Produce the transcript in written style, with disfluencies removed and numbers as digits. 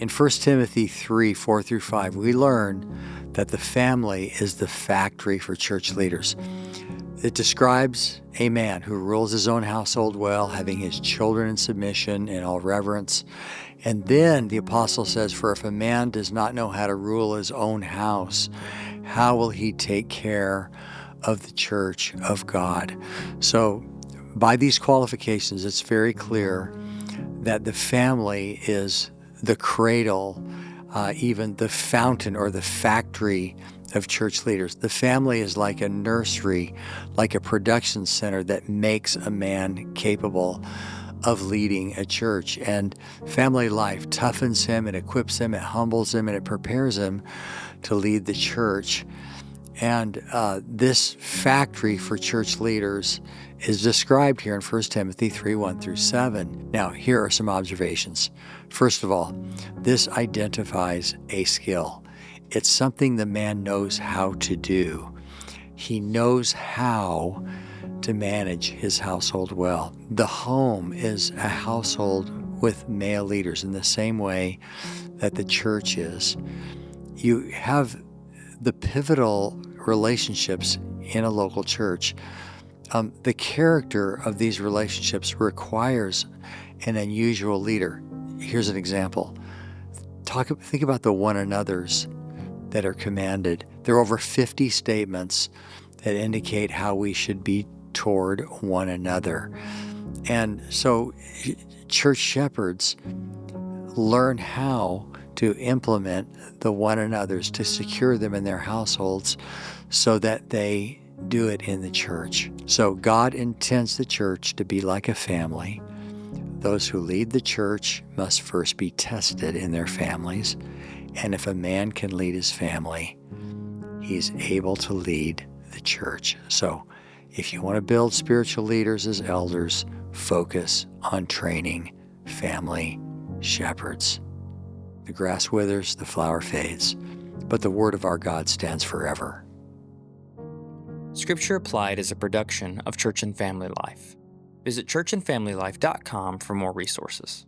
In 1 Timothy 3, 4 through 5, we learn that the family is the factory for church leaders. It describes a man who rules his own household well, having his children in submission in all reverence. And then the apostle says, for if a man does not know how to rule his own house, how will he take care of the church of God? So by these qualifications, it's very clear that the family is the cradle, even the fountain or the factory of church leaders. The family is like a nursery, like a production center that makes a man capable of leading a church. And family life toughens him, it equips him, it humbles him, and it prepares him to lead the church. And this factory for church leaders is described here in 1 Timothy 3, 1 through 7. Now, here are some observations. First of all, this identifies a skill. It's something the man knows how to do. He knows how to manage his household well. The home is a household with male leaders in the same way that the church is. You have the pivotal relationships in a local church. The character of these relationships requires an unusual leader. Here's an example. Think about the one another's that are commanded. There are over 50 statements that indicate how we should be toward one another. And so church shepherds learn how to implement the one another's to secure them in their households so that they do it in the church. So God intends the church to be like a family. Those who lead the church must first be tested in their families. And if a man can lead his family, he's able to lead the church. So if you want to build spiritual leaders as elders, focus on training family shepherds. The grass withers, the flower fades, but the word of our God stands forever. Scripture Applied is a production of Church and Family Life. Visit churchandfamilylife.com for more resources.